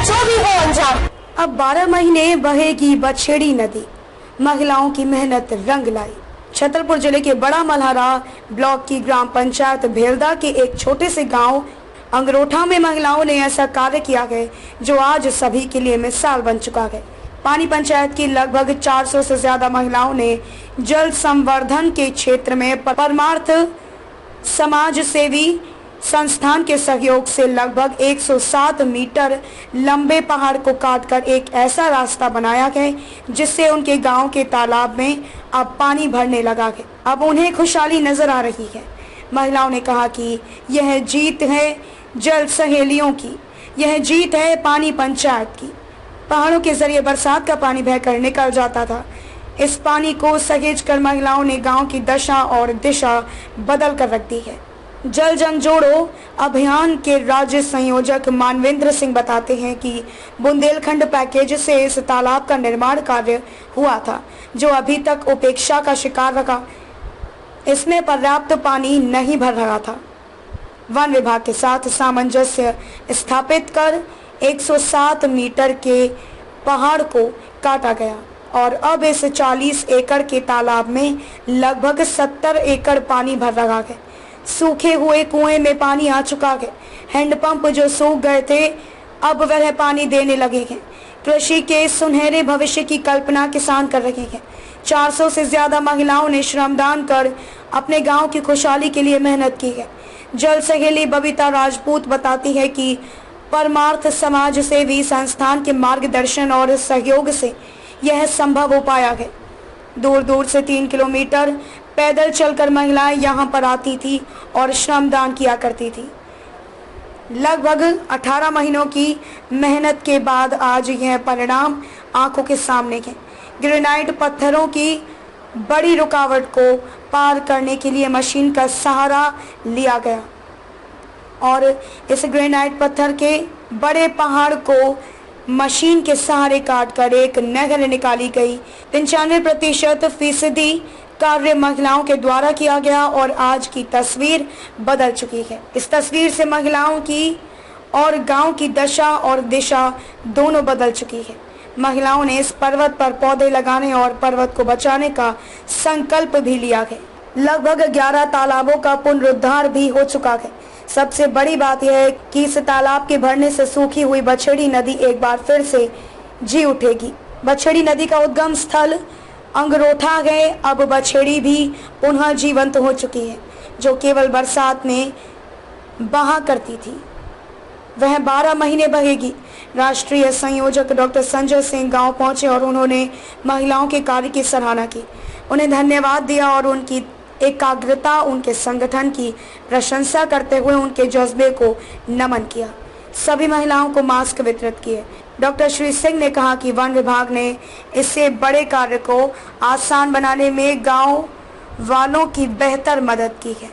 जो भी हो अंजाम। अब 12 महीने बहेगी बछेड़ी नदी, महिलाओं की मेहनत रंग लाई। छतरपुर जिले के बड़ा मल्हारा ब्लॉक की ग्राम पंचायत भेलदा के एक छोटे से गांव अंगरोठा में महिलाओं ने ऐसा कार्य किया है जो आज सभी के लिए मिसाल बन चुका है। पानी पंचायत की लगभग 400 से ज्यादा महिलाओं ने जल संवर्धन के क्षेत्र में परमार्थ समाज सेवी संस्थान के सहयोग से लगभग 107 मीटर लंबे पहाड़ को काटकर एक ऐसा रास्ता बनाया है जिससे उनके गांव के तालाब में अब पानी भरने लगा है। अब उन्हें खुशहाली नजर आ रही है। महिलाओं ने कहा कि यह जीत है जल सहेलियों की, यह जीत है पानी पंचायत की। पहाड़ों के जरिए बरसात का पानी बहकर निकल जाता था। इस पानी को सहेज कर महिलाओं ने गांव की दशा और दिशा बदल कर रख दी है। जल जंग जोड़ो अभियान के राज्य संयोजक मानवेंद्र सिंह बताते हैं कि बुंदेलखंड पैकेज से इस तालाब का निर्माण कार्य हुआ था जो अभी तक उपेक्षा का शिकार रहा। इसमें पर्याप्त पानी नहीं भर रहा था। वन विभाग के साथ सामंजस्य स्थापित कर 107 मीटर के पहाड़ को काटा गया और अब इस 40 एकड़ के तालाब में लगभग 70 एकड़ पानी भर रहा है। सूखे हुए कुएं में पानी आ चुका है। हैंडपंप जो सूख गए थे अब वह पानी देने लगे हैं। कृषि के सुनहरे भविष्य की कल्पना किसान कर रहे हैं। 400 से ज्यादा महिलाओं ने श्रमदान कर अपने गांव की खुशहाली के लिए मेहनत की है। जल सहेली बबीता राजपूत बताती है कि परमार्थ समाज सेवी संस्थान के मार्गदर्शन और सहयोग से यह संभव हो पाया है। दूर दूर से 3 किलोमीटर पैदल चलकर महिलाएं यहां पर आती थी और श्रमदान किया करती थी। लगभग 18 महीनों की मेहनत के बाद आज यह परिणाम आंखों के सामने है। ग्रेनाइट पत्थरों की बड़ी रुकावट को पार करने के लिए मशीन का सहारा लिया गया और इस ग्रेनाइट पत्थर के बड़े पहाड़ को मशीन के सहारे काटकर एक नहर निकाली गई। 95% कार्य महिलाओं के द्वारा किया गया और आज की तस्वीर बदल चुकी है। इस तस्वीर से महिलाओं की और गांव की दशा और दिशा दोनों बदल चुकी है। महिलाओं ने इस पर्वत पर पौधे लगाने और पर्वत को बचाने का संकल्प भी लिया है। लगभग 11 तालाबों का पुनरुद्धार भी हो चुका है। सबसे बड़ी बात यह है कि इस तालाब के भरने से सूखी हुई बछेड़ी नदी एक बार फिर से जी उठेगी। बछेड़ी नदी का उद्गम स्थल अंगरोठा है। अब बछेड़ी भी पुनः जीवंत हो चुकी है। जो केवल बरसात में बहा करती थी वह 12 महीने बहेगी। राष्ट्रीय संयोजक डॉक्टर संजय सिंह गांव पहुंचे और उन्होंने महिलाओं के कार्य की सराहना की, उन्हें धन्यवाद दिया और उनकी एकाग्रता, उनके संगठन की प्रशंसा करते हुए उनके जज्बे को नमन किया। सभी महिलाओं को मास्क वितरित किए। डॉक्टर श्री सिंह ने कहा कि वन विभाग ने इससे बड़े कार्य को आसान बनाने में गांव वालों की बेहतर मदद की है।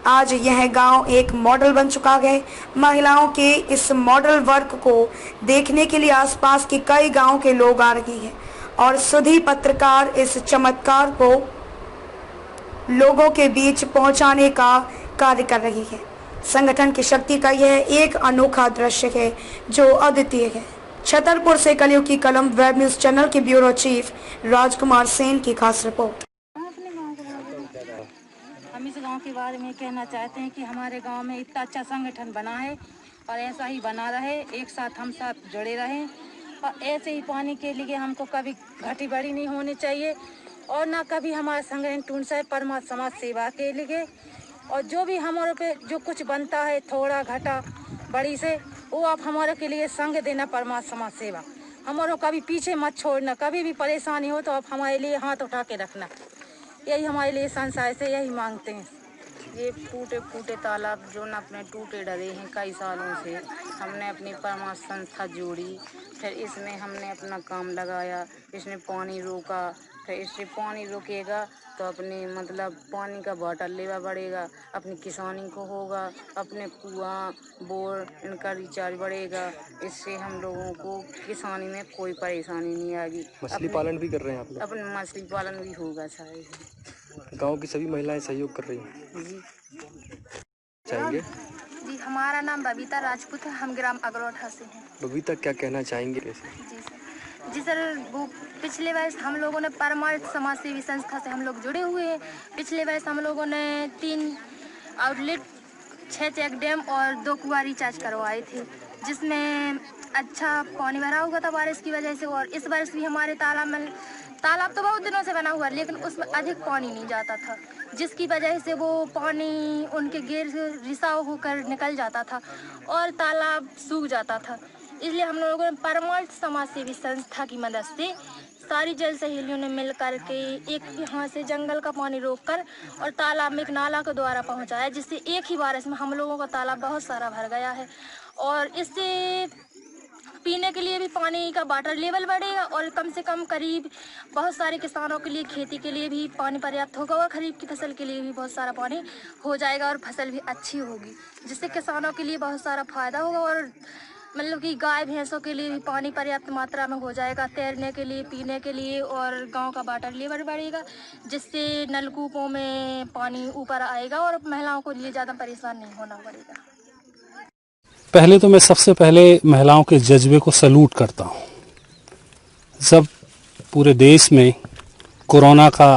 आज यह गांव एक मॉडल बन चुका है। महिलाओं के इस मॉडल वर्क को देखने के लिए आसपास के कई गांव के लोग आ रही हैं और सुधी पत्रकार इस चमत्कार को लोगों के बीच पहुंचाने का कार्य कर रही है। संगठन की शक्ति का यह एक अनोखा दृश्य है जो अद्वितीय है। छतरपुर से कलयुग की कलम वेब न्यूज चैनल के ब्यूरो चीफ राजकुमार सेन की खास रिपोर्ट। हम इस गांव के बारे में कहना चाहते हैं कि हमारे गांव में इतना अच्छा संगठन बना है और ऐसा ही बना रहे, एक साथ हम सब जुड़े रहें और ऐसे ही पानी के लिए हमको कभी घटी बड़ी नहीं होनी चाहिए और ना कभी हमारा संगठन टूट जाए। परमार्थ समाज सेवा के लिए और जो भी हमारे पे जो कुछ बनता है थोड़ा घटा बड़ी से वो आप हमारे के लिए संग देना। परमार्थ समाज सेवा हमारों कभी पीछे मत छोड़ना। कभी भी परेशानी हो तो आप हमारे लिए हाथ उठा के रखना। यही हमारे लिए संसार से यही मांगते हैं। ये टूटे फूटे तालाब जो न अपने टूटे डरे हैं कई सालों से, हमने अपनी परमार्थ संस्था जोड़ी, फिर इसमें हमने अपना काम लगाया, इसने पानी रोका, फिर इससे पानी रुकेगा तो अपने मतलब पानी का वाटर लेवल बढ़ेगा, अपनी किसानी को होगा, अपने कुआं बोर इनका रिचार्ज बढ़ेगा। इससे हम लोगों को किसानी में कोई परेशानी नहीं आएगी। मछली पालन भी कर रहे हैं आप लोग? अपने मछली पालन भी होगा सारे। गांव की सभी महिलाएं सहयोग कर रही हैं जी। चाहेंगे। जी हमारा नाम बबीता राजपूत है, हम ग्राम अगरोठा से हैं। बबीता, क्या कहना चाहेंगे कैसे? जी सर, वो पिछले वर्ष हम लोगों ने परमार्थ समाज सेवी संस्था से हम लोग जुड़े हुए हैं। पिछले वर्ष हम लोगों ने 3 आउटलेट, 6 चेक डैम और 2 कुआं रिचार्ज करवाए थे, जिसमें अच्छा पानी भरा हुआ था बारिश की वजह से। और इस वर्ष भी हमारे तालाब तो बहुत दिनों से बना हुआ, लेकिन उसमें अधिक पानी नहीं जाता था, जिसकी वजह से वो पानी उनके घेर से रिसाव होकर निकल जाता था और तालाब सूख जाता था। इसलिए हम लोगों ने परमार्थ समाज सेवी संस्था की मदद से सारी जल सहेलियों ने मिल कर के एक यहाँ से जंगल का पानी रोककर और तालाब में एक नाला के द्वारा पहुँचाया, जिससे एक ही बारिश में हम लोगों का तालाब बहुत सारा भर गया है। और इससे पीने के लिए भी पानी का वाटर लेवल बढ़ेगा और कम से कम करीब बहुत सारे किसानों के लिए खेती के लिए भी पानी पर्याप्त होगा और खरीफ की फसल के लिए भी बहुत सारा पानी हो जाएगा और फसल भी अच्छी होगी, जिससे किसानों के लिए बहुत सारा फायदा होगा। और मतलब कि गाय भैंसों के लिए भी पानी पर्याप्त मात्रा में हो जाएगा, तैरने के लिए, पीने के लिए, और गांव का वाटर लेवल बढ़ेगा, जिससे नलकूपों में पानी ऊपर आएगा और महिलाओं को लिए ज़्यादा परेशान नहीं होना पड़ेगा। पहले तो मैं सबसे पहले महिलाओं के जज्बे को सैल्यूट करता हूँ। जब पूरे देश में कोरोना का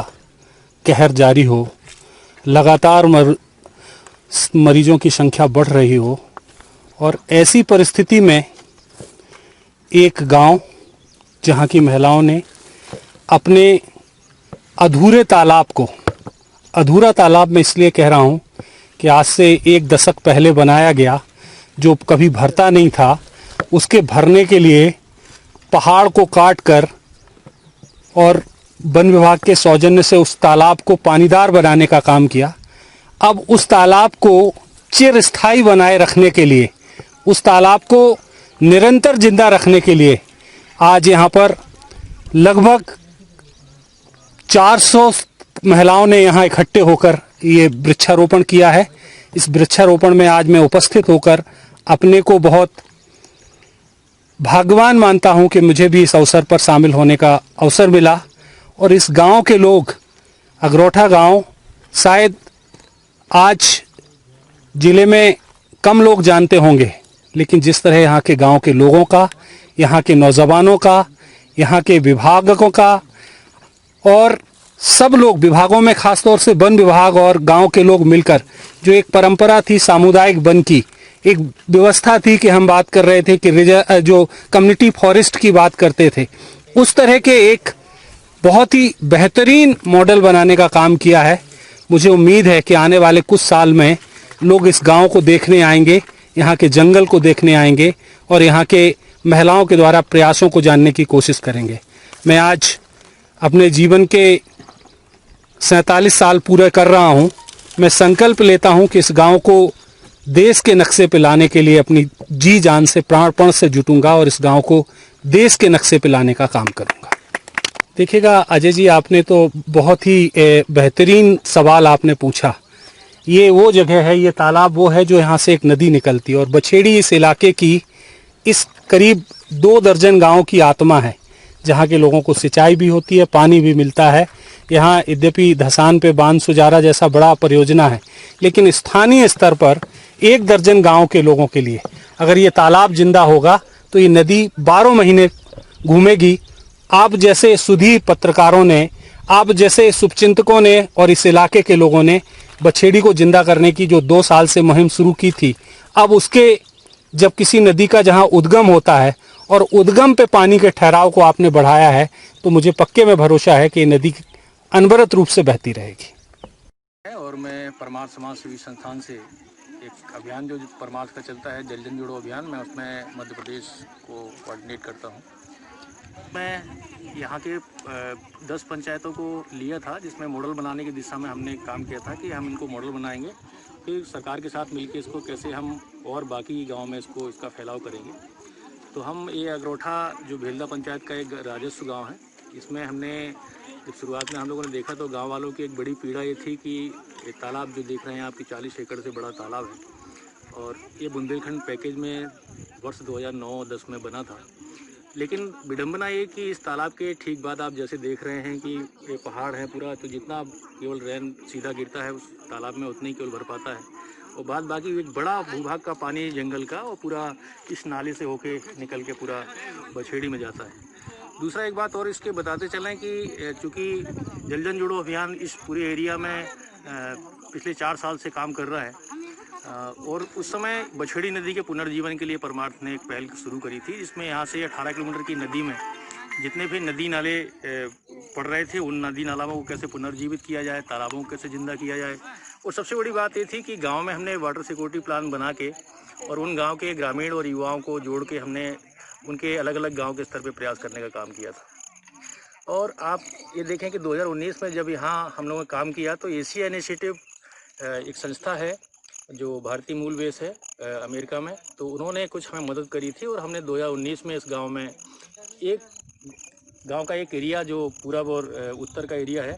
कहर जारी हो, लगातार मरीजों की संख्या बढ़ रही हो, और ऐसी परिस्थिति में एक गांव जहां की महिलाओं ने अपने अधूरे तालाब को, अधूरा तालाब में इसलिए कह रहा हूं कि आज से 1 दशक पहले बनाया गया, जो कभी भरता नहीं था, उसके भरने के लिए पहाड़ को काटकर और वन विभाग के सौजन्य से उस तालाब को पानीदार बनाने का काम किया। अब उस तालाब को चिरस्थायी बनाए रखने के लिए, उस तालाब को निरंतर जिंदा रखने के लिए आज यहाँ पर लगभग 400 महिलाओं ने यहाँ इकट्ठे होकर ये वृक्षारोपण किया है। इस वृक्षारोपण में आज मैं उपस्थित होकर अपने को बहुत भाग्यवान मानता हूँ कि मुझे भी इस अवसर पर शामिल होने का अवसर मिला। और इस गांव के लोग, अगरोठा गांव शायद आज जिले में कम लोग जानते होंगे, लेकिन जिस तरह यहाँ के गांव के लोगों का, यहाँ के नौजवानों का, यहाँ के विभागों का, और सब लोग विभागों में खासतौर से वन विभाग और गांव के लोग मिलकर, जो एक परंपरा थी सामुदायिक वन की, एक व्यवस्था थी कि हम बात कर रहे थे कि जो कम्युनिटी फॉरेस्ट की बात करते थे, उस तरह के एक बहुत ही बेहतरीन मॉडल बनाने का काम किया है। मुझे उम्मीद है कि आने वाले कुछ साल में लोग इस गांव को देखने आएंगे, यहाँ के जंगल को देखने आएंगे और यहाँ के महिलाओं के द्वारा प्रयासों को जानने की कोशिश करेंगे। मैं आज अपने जीवन के 47 साल पूरे कर रहा हूँ। मैं संकल्प लेता हूँ कि इस गांव को देश के नक्शे पे लाने के लिए अपनी जी जान से, प्राणपण से जुटूंगा और इस गांव को देश के नक्शे पे लाने का काम करूंगा। देखिएगा अजय जी, आपने तो बहुत ही बेहतरीन सवाल आपने पूछा। ये वो जगह है, ये तालाब वो है जो यहाँ से एक नदी निकलती है, और बछेड़ी इस इलाके की, इस करीब 2 दर्जन गाँव की आत्मा है, जहाँ के लोगों को सिंचाई भी होती है, पानी भी मिलता है। यहाँ यद्यपि धसान पे बांध सुजारा जैसा बड़ा परियोजना है, लेकिन स्थानीय स्तर पर 1 दर्जन गांव के लोगों के लिए अगर ये तालाब जिंदा होगा तो ये नदी 12 महीने घूमेगी। आप जैसे सुधीर पत्रकारों ने, आप जैसे शुभचिंतकों ने और इस इलाके के लोगों ने बछेड़ी को जिंदा करने की जो 2 साल से मुहिम शुरू की थी, अब उसके जब किसी नदी का जहां उद्गम होता है और उद्गम पे पानी के ठहराव को आपने बढ़ाया है, तो मुझे पक्के में भरोसा है कि ये नदी अनवरत रूप से बहती रहेगी। और मैं परमार्थ समाज सेवी संस्थान से एक अभियान जो परमार्थ का चलता है, जल जन जोड़ो अभियान, मैं उसमें मध्य प्रदेश को कोऑर्डिनेट करता हूँ। मैं यहाँ के 10 पंचायतों को लिया था, जिसमें मॉडल बनाने की दिशा में हमने काम किया था कि हम इनको मॉडल बनाएंगे, फिर सरकार के साथ मिलकर इसको कैसे हम और बाकी गांव में इसका फैलाव करेंगे। तो हम ये अगरोठा जो भेल्दा पंचायत का एक राजस्व गांव है, इसमें हमने जब शुरुआत में हम लोगों ने देखा तो गांव वालों की एक बड़ी पीड़ा ये थी कि ये तालाब जो देख रहे हैं आपकी 40 एकड़ से बड़ा तालाब है, और ये बुंदेलखंड पैकेज में वर्ष 2009-10 में बना था। लेकिन विडंबना ये कि इस तालाब के ठीक बाद आप जैसे देख रहे हैं कि ये पहाड़ है पूरा, तो जितना केवल रेन सीधा गिरता है उस तालाब में उतना ही केवल भर पाता है, और बाद बाकी एक बड़ा भूभाग का पानी जंगल का और पूरा इस नाले से होके निकल के पूरा बछेड़ी में जाता है। दूसरा एक बात और इसके बताते चलें कि चूँकि जल जन जोड़ो अभियान इस पूरे एरिया में पिछले 4 साल से काम कर रहा है और उस समय बछेड़ी नदी के पुनर्जीवन के लिए परमार्थ ने एक पहल शुरू करी थी, जिसमें यहाँ से 18 किलोमीटर की नदी में जितने भी नदी नाले पड़ रहे थे उन नदी नालों को कैसे पुनर्जीवित किया जाए, तालाबों को कैसे जिंदा किया जाए। और सबसे बड़ी बात ये थी कि गांव में हमने वाटर सिक्योरिटी प्लान बना के और उन गांव के ग्रामीण और युवाओं को जोड़ के हमने उनके अलग अलग गांव के स्तर पे प्रयास करने का काम किया था। और आप ये देखें कि 2019 में जब यहाँ हम लोगों ने काम किया तो एशिया इनिशिएटिव एक संस्था है जो भारतीय मूल बेस है अमेरिका में, तो उन्होंने कुछ हमें मदद करी थी और हमने 2019 में इस गांव में एक गांव का एक एरिया जो पूरब और उत्तर का एरिया है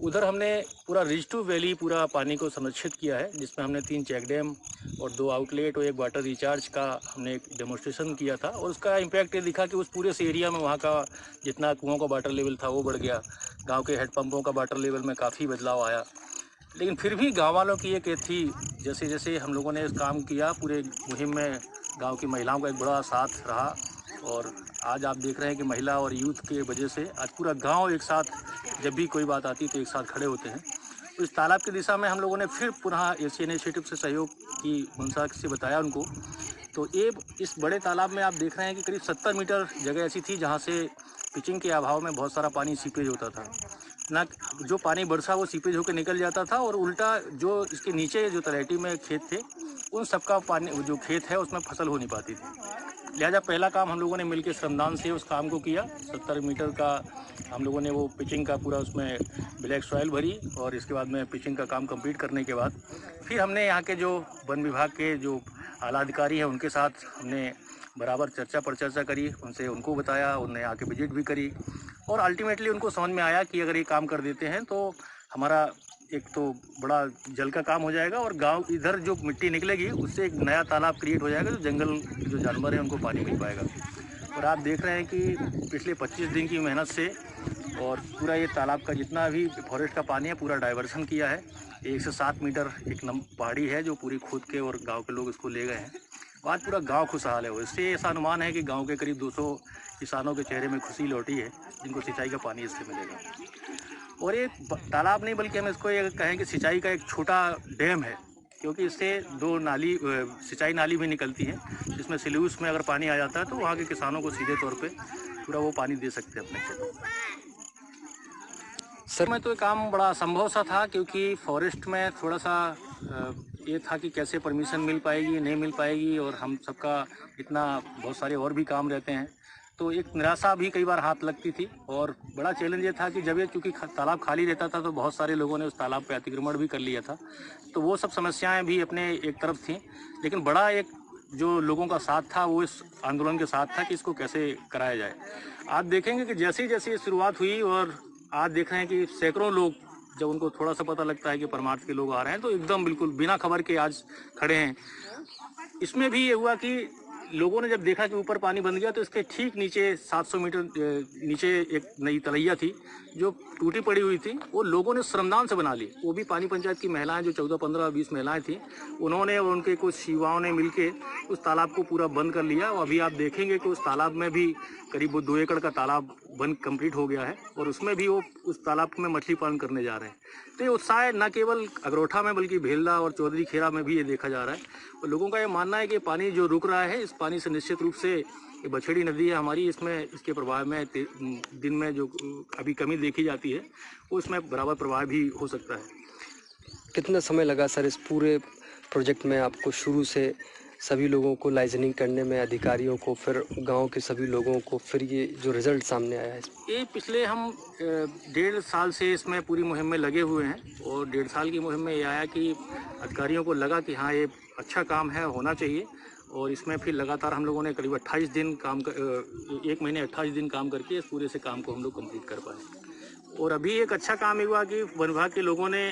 उधर हमने पूरा रिज टू वैली पूरा पानी को संरक्षित किया है, जिसमें हमने 3 चेक डैम और 2 आउटलेट और एक वाटर रिचार्ज का हमने एक डेमोन्स्ट्रेशन किया था। और उसका इम्पैक्ट ये दिखा कि उस पूरे से एरिया में वहाँ का जितना कुओं का वाटर लेवल था वो बढ़ गया, गाँव के हेडपम्पों का वाटर लेवल में काफ़ी बदलाव आया। लेकिन फिर भी गाँव वालों की एक थी, जैसे जैसे हम लोगों ने काम किया पूरे मुहिम में गाँव की महिलाओं का एक बड़ा साथ रहा और आज आप देख रहे हैं कि महिला और यूथ के वजह से आज पूरा गांव एक साथ जब भी कोई बात आती है तो एक साथ खड़े होते हैं। तो इस तालाब की दिशा में हम लोगों ने फिर पुनः एशिया इनिशिएटिव से सहयोग की मंशा से बताया उनको। तो ये इस बड़े तालाब में आप देख रहे हैं कि करीब 70 मीटर जगह ऐसी थी जहाँ से पिचिंग के अभाव में बहुत सारा पानी सीपेज होता था, ना जो पानी बरसा वो सीपेज होकर निकल जाता था और उल्टा जो इसके नीचे जो तलहटी में खेत थे उन सबका पानी जो खेत है उसमें फसल हो नहीं पाती थी। लिहाजा पहला काम हम लोगों ने मिलकर श्रमदान से उस काम को किया। 70 मीटर का हम लोगों ने वो पिचिंग का पूरा उसमें ब्लैक सॉइल भरी और इसके बाद में पिचिंग का काम कंप्लीट करने के बाद फिर हमने यहाँ के जो वन विभाग के जो आला अधिकारी हैं उनके साथ हमने बराबर चर्चा पर चर्चा करी, उनसे उनको बताया, उन्हें आके विजिट भी करी और अल्टीमेटली उनको समझ में आया कि अगर ये काम कर देते हैं तो हमारा एक तो बड़ा जल का काम हो जाएगा और गांव इधर जो मिट्टी निकलेगी उससे एक नया तालाब क्रिएट हो जाएगा, जो जंगल जो जानवर हैं उनको पानी मिल पाएगा। और आप देख रहे हैं कि पिछले 25 दिन की मेहनत से और पूरा ये तालाब का जितना भी फॉरेस्ट का पानी है पूरा डाइवर्सन किया है। 1 से 7 मीटर एक पहाड़ी है जो पूरी खोद के और गाँव के लोग इसको ले गए हैं। आज पूरा गाँव खुशहाल है। इससे ऐसा अनुमान है कि गाँव के करीब 200 किसानों के चेहरे में खुशी लौटी है जिनको सिंचाई का पानी इससे मिलेगा। और ये तालाब नहीं बल्कि हम इसको ये कहें कि सिंचाई का एक छोटा डैम है, क्योंकि इससे 2 नाली सिंचाई नाली भी निकलती है जिसमें सिलूस में अगर पानी आ जाता है तो वहाँ के किसानों को सीधे तौर पे पूरा वो पानी दे सकते हैं अपने खेतों। सर में तो ये काम बड़ा असंभव सा था, क्योंकि फॉरेस्ट में थोड़ा सा ये था कि कैसे परमिशन मिल पाएगी नहीं मिल पाएगी और हम सबका इतना बहुत सारे और भी काम रहते हैं, तो एक निराशा भी कई बार हाथ लगती थी। और बड़ा चैलेंज ये था कि जब ये चूँकि तालाब खाली रहता था तो बहुत सारे लोगों ने उस तालाब पे अतिक्रमण भी कर लिया था, तो वो सब समस्याएं भी अपने एक तरफ थीं। लेकिन बड़ा एक जो लोगों का साथ था वो इस आंदोलन के साथ था कि इसको कैसे कराया जाए। आप देखेंगे कि जैसे जैसे शुरुआत हुई और आज देख रहे हैं कि सैकड़ों लोग जब उनको थोड़ा सा पता लगता है कि परमार्थ के लोग आ रहे हैं तो एकदम बिल्कुल बिना खबर के आज खड़े हैं। इसमें भी ये हुआ कि लोगों ने जब देखा कि ऊपर पानी बंद गया तो इसके ठीक नीचे 700 मीटर नीचे एक नई तलैया थी जो टूटी पड़ी हुई थी, वो लोगों ने श्रमदान से बना ली। वो भी पानी पंचायत की महिलाएं जो 14, 15, 20 महिलाएं थी, उन्होंने और उनके कुछ युवाओं ने मिलके उस तालाब को पूरा बंद कर लिया। और अभी आप देखेंगे कि उस तालाब में भी करीब 2 एकड़ का तालाब बंद कंप्लीट हो गया है और उसमें भी वो उस तालाब में मछली पालन करने जा रहे हैं। तो ये उत्साह न केवल अगरोठा में बल्कि भेल्दा और चौधरी खेरा में भी ये देखा जा रहा है। और लोगों का ये मानना है कि पानी जो रुक रहा है, इस पानी से निश्चित रूप से ये बछेड़ी नदी है हमारी, इसमें इसके प्रभाव में दिन में जो अभी कमी देखी जाती है वो इसमें बराबर प्रभाव भी हो सकता है। कितना समय लगा सर इस पूरे प्रोजेक्ट में आपको, शुरू से सभी लोगों को लाइजनिंग करने में, अधिकारियों को, फिर गांव के सभी लोगों को, फिर ये जो रिजल्ट सामने आया है? ये पिछले हम 1.5 साल से इसमें पूरी मुहिम में लगे हुए हैं और 1.5 साल की मुहिम में ये आया कि अधिकारियों को लगा कि हाँ ये अच्छा काम है, होना चाहिए। और इसमें फिर लगातार हम लोगों ने करीब 28 दिन काम 1 महीने 28 दिन काम करके इस पूरे से काम को हम लोग कंप्लीट कर पाए। और अभी एक अच्छा काम हुआ कि वन विभाग के लोगों ने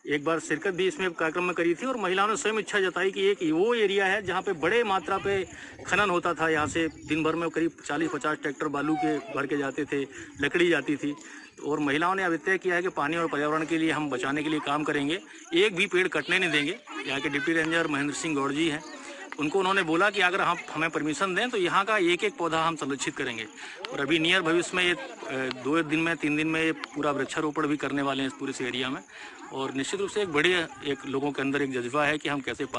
एक बार शिरकत भी इसमें कार्यक्रम में करी थी और महिलाओं ने स्वयं इच्छा जताई कि एक वो एरिया है जहाँ पे बड़े मात्रा पे खनन होता था। यहाँ से दिन भर में करीब 40-50 ट्रैक्टर बालू के भर के जाते थे, लकड़ी जाती थी। और महिलाओं ने अब तय किया है कि पानी और पर्यावरण के लिए हम बचाने के लिए काम करेंगे, एक भी पेड़ कटने नहीं देंगे। यहाँ के डिप्टी रेंजर महेंद्र सिंह गौड़ जी हैं, उनको उन्होंने बोला कि अगर हम हमें परमिशन दें तो यहाँ का एक एक पौधा हम संरक्षित करेंगे। और अभी नियर भविष्य में ये 2 दिन में 3 दिन में ये पूरा वृक्षारोपण भी करने वाले हैं इस पूरे एरिया में। और निश्चित रूप से एक बड़े लोगों के अंदर एक जज्बा है कि हम कैसे पानी